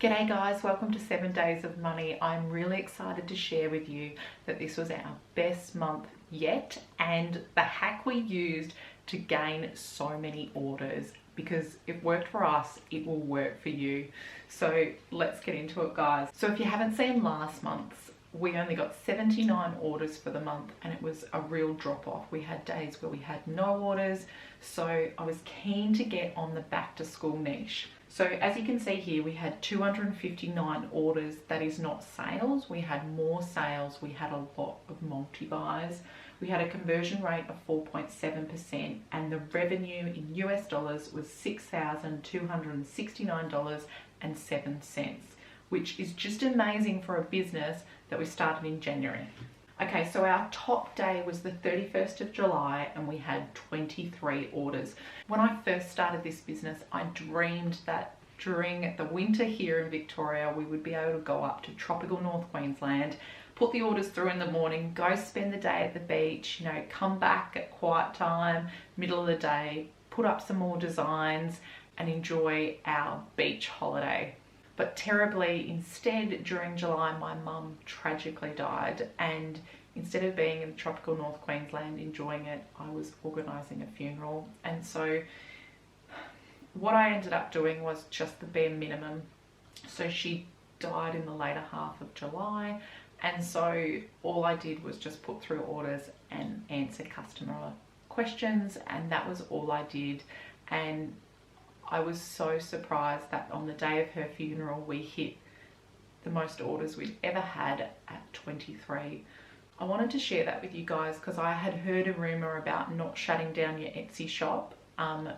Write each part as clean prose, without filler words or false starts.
G'day guys, welcome to 7 Days of Money. I'm really excited to share with you that this was our best month yet and the hack we used to gain so many orders, because it worked for us, it will work for you. So let's get into it, guys. So if you haven't seen last month's, we only got 79 orders for the month and it was a real drop off. We had days where we had no orders, so I was keen to get on the back to school niche. So as you can see here, we had 259 orders. That is not sales. We had more sales. We had a lot of multi-buys. We had a conversion rate of 4.7% and the revenue in US dollars was $6,269.07, which is just amazing for a business that we started in January. Okay, so our top day was the 31st of July and we had 23 orders. When I first started this business, I dreamed that during the winter here in Victoria, we would be able to go up to tropical North Queensland, put the orders through in the morning, go spend the day at the beach, come back at quiet time, middle of the day, put up some more designs and enjoy our beach holiday. But terribly, instead, during July, my mum tragically died, and instead of being in tropical North Queensland enjoying it, I was organising a funeral. And so what I ended up doing was just the bare minimum. So she died in the later half of July, and so all I did was just put through orders and answer customer questions, and that was all I did. And I was so surprised that on the day of her funeral, we hit the most orders we'd ever had at 23. I wanted to share that with you guys because I had heard a rumor about not shutting down your Etsy shop.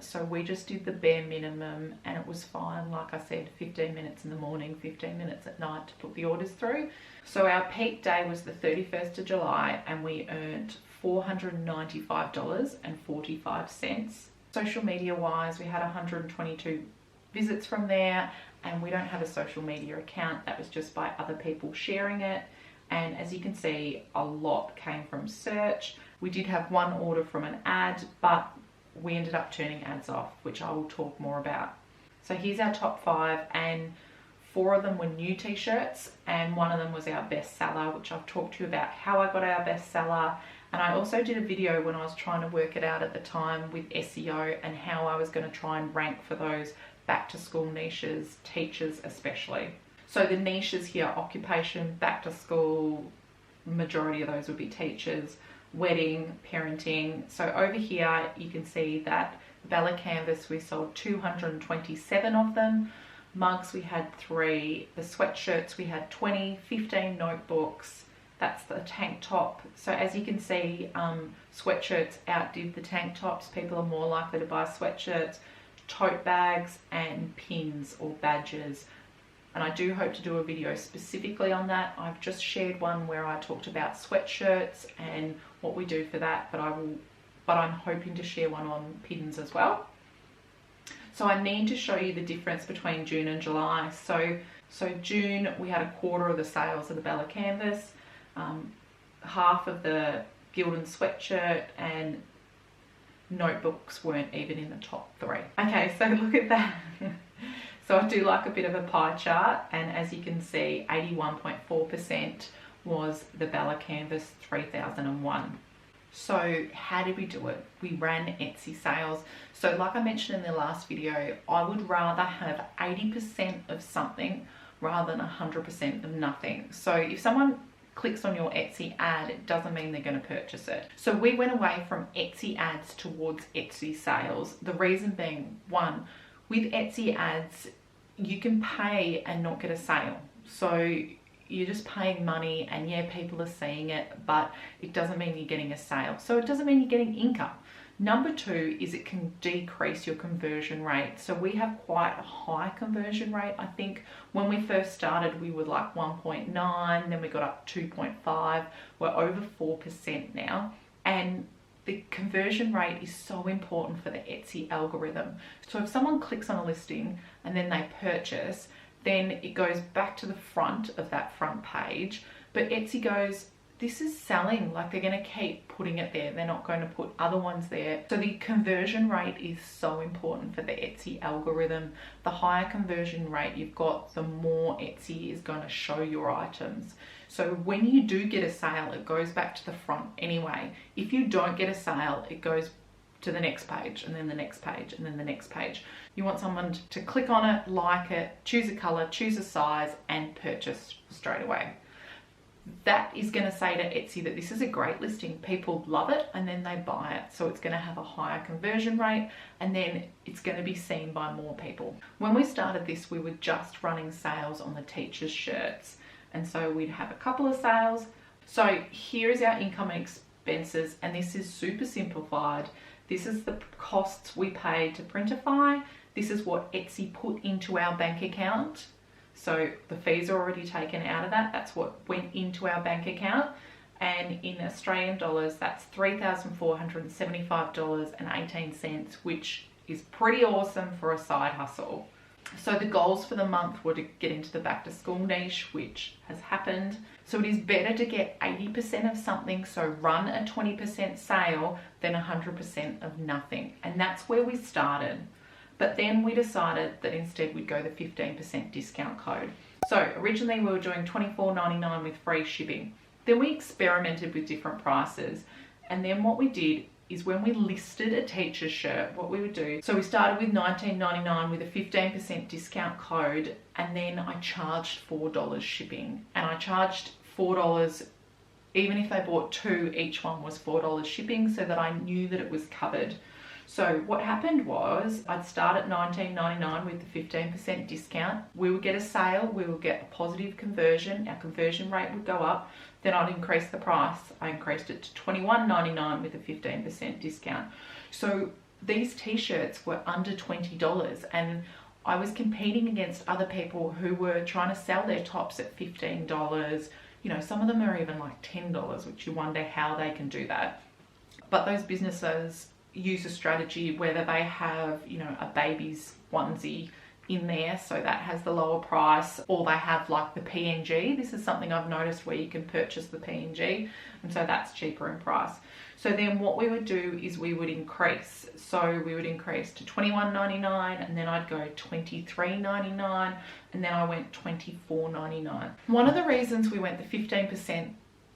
So we just did the bare minimum and it was fine. Like I said, 15 minutes in the morning, 15 minutes at night to put the orders through. So our peak day was the 31st of July and we earned $495.45. Social media wise, we had 122 visits from there, and we don't have a social media account. That was just by other people sharing it. And as you can see, a lot came from search. We did have one order from an ad, but we ended up turning ads off, which I will talk more about. So here's our top 5, and 4 of them were new t-shirts and one of them was our best seller, which I've talked to you about how I got our best seller. And I also did a video when I was trying to work it out at the time with SEO and how I was going to try and rank for those back to school niches, teachers especially. So the niches here, occupation, back to school, majority of those would be teachers, wedding, parenting. So over here you can see that Bella canvas, we sold 227 of them. Mugs we had 3, the sweatshirts we had 20, 15 notebooks. That's the tank top. So as you can see, sweatshirts outdid the tank tops. People are more likely to buy sweatshirts, tote bags and pins or badges. And I do hope to do a video specifically on that. I've just shared one where I talked about sweatshirts and what we do for that, but I'm hoping to share one on pins as well. So I need to show you the difference between June and July. So June, we had a quarter of the sales of the Bella canvas, half of the Gildan sweatshirt, and notebooks weren't even in the top 3. Okay, so look at that. So I do like a bit of a pie chart, and as you can see, 81.4% was the Bella canvas 3001. So how did we do it? We ran Etsy sales. So like I mentioned in the last video, I would rather have 80% of something rather than 100% of nothing. So if someone clicks on your Etsy ad, it doesn't mean they're going to purchase it. So we went away from Etsy ads towards Etsy sales. The reason being, one, with Etsy ads, you can pay and not get a sale. So you're just paying money and yeah, people are seeing it, but it doesn't mean you're getting a sale. So it doesn't mean you're getting income. Number 2 is it can decrease your conversion rate. So we have quite a high conversion rate. I think when we first started, we were like 1.9, then we got up 2.5. We're over 4% now. And the conversion rate is so important for the Etsy algorithm. So if someone clicks on a listing and then they purchase, then it goes back to the front of that front page. But Etsy goes, this is selling. Like, they're going to keep putting it there. They're not going to put other ones there. So the conversion rate is so important for the Etsy algorithm. The higher conversion rate you've got, the more Etsy is going to show your items. So when you do get a sale, it goes back to the front anyway. If you don't get a sale, it goes to the next page, and then the next page, and then the next page. You want someone to click on it, like it, choose a color, choose a size, and purchase straight away. That is going to say to Etsy that this is a great listing. People love it, and then they buy it. So it's going to have a higher conversion rate, and then it's going to be seen by more people. When we started this, we were just running sales on the teachers' shirts. And so we'd have a couple of sales. So here is our income and expenses, and this is super simplified. This is the costs we pay to Printify. This is what Etsy put into our bank account. So the fees are already taken out of that. That's what went into our bank account. And in Australian dollars, that's $3,475.18, which is pretty awesome for a side hustle. So the goals for the month were to get into the back to school niche, which has happened. So it is better to get 80% of something, so run a 20% sale, than 100% of nothing. And that's where we started. But then we decided that instead we'd go the 15% discount code. So originally we were doing $24.99 with free shipping. Then we experimented with different prices. And then what we did is when we listed a teacher's shirt, what we would do, so we started with $19.99 with a 15% discount code, and then I charged $4 shipping. And I charged $4, even if they bought two, each one was $4 shipping, so that I knew that it was covered. So what happened was I'd start at $19.99 with the 15% discount. We would get a sale, we would get a positive conversion, our conversion rate would go up. Then I'd increase the price. I increased it to $21.99 with a 15% discount. So these t-shirts were under $20, and I was competing against other people who were trying to sell their tops at $15. You know, some of them are even like $10, which you wonder how they can do that. But those businesses use a strategy whether they have, you know, a baby's onesie in there, so that has the lower price, or they have like the PNG. This is something I've noticed where you can purchase the PNG, and so that's cheaper in price. So then what we would do is we would increase. So we would increase to $21.99, and then I'd go $23.99, and then I went $24.99. One of the reasons we went the 15%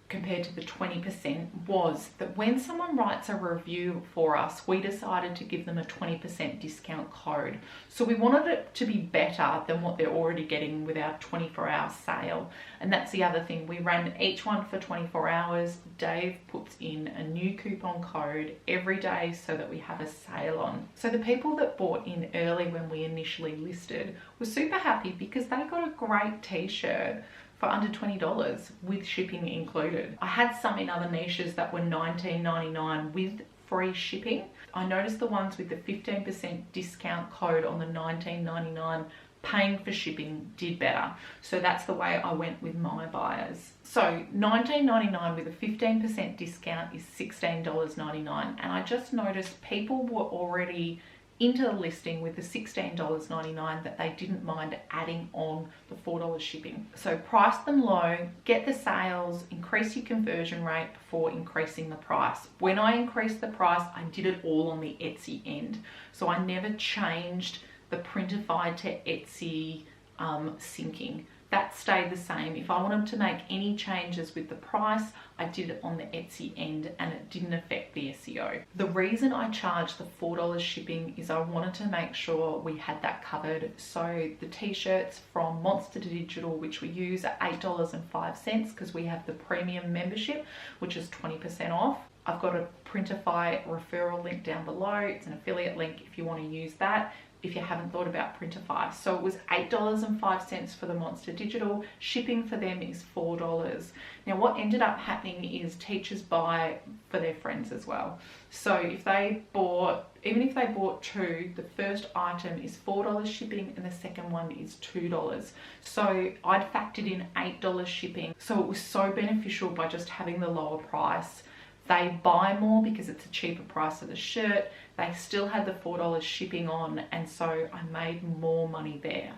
compared to the 20% was that when someone writes a review for us, we decided to give them a 20% discount code. So we wanted it to be better than what they're already getting with our 24-hour sale. And that's the other thing. We ran each one for 24 hours. Dave puts in a new coupon code every day so that we have a sale on. So the people that bought in early when we initially listed were super happy because they got a great t-shirt for under $20 with shipping included. I had some in other niches that were $19.99 with free shipping. I noticed the ones with the 15% discount code on the $19.99 paying for shipping did better. So that's the way I went with my buyers. So $19.99 with a 15% discount is $16.99. And I just noticed people were already into the listing with the $16.99 that they didn't mind adding on the $4 shipping. So price them low, get the sales, increase your conversion rate before increasing the price. When I increased the price, I did it all on the Etsy end. So I never changed the Printify to Etsy syncing. That stayed the same. If I wanted to make any changes with the price, I did it on the Etsy end, and it didn't affect the SEO. The reason I charged the $4 shipping is I wanted to make sure we had that covered. So the t-shirts from Monster Digital, which we use, are $8.05 because we have the premium membership, which is 20% off. I've got a Printify referral link down below. It's an affiliate link if you want to use that, if you haven't thought about Printify. So it was $8.05 for the Monster Digital. Shipping for them is $4. Now what ended up happening is teachers buy for their friends as well. So if they bought, even if they bought two, the first item is $4 shipping and the second one is $2. So I'd factored in $8 shipping. So it was so beneficial by just having the lower price. They buy more because it's a cheaper price of the shirt. They still had the $4 shipping on, and so I made more money there.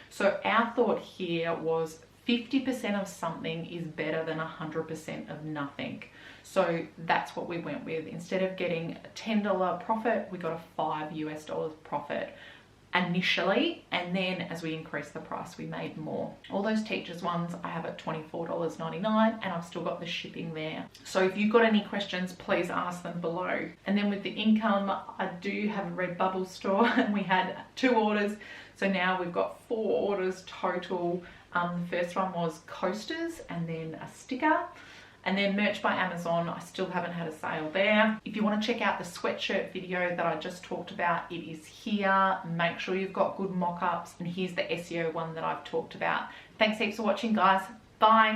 So our thought here was 50% of something is better than 100% of nothing. So that's what we went with. Instead of getting a $10 profit, we got a $5 profit initially, and then as we increased the price we made more. All those teachers ones I have at $24.99, and I've still got the shipping there. So if you've got any questions, please ask them below. And then with the income, I do have a Redbubble store and we had 2 orders, so now we've got 4 orders total. The first one was coasters and then a sticker. And then merch by Amazon, I still haven't had a sale there. If you want to check out the sweatshirt video that I just talked about, it is here. Make sure you've got good mock-ups, and here's the SEO one that I've talked about. Thanks heaps for watching, guys. Bye.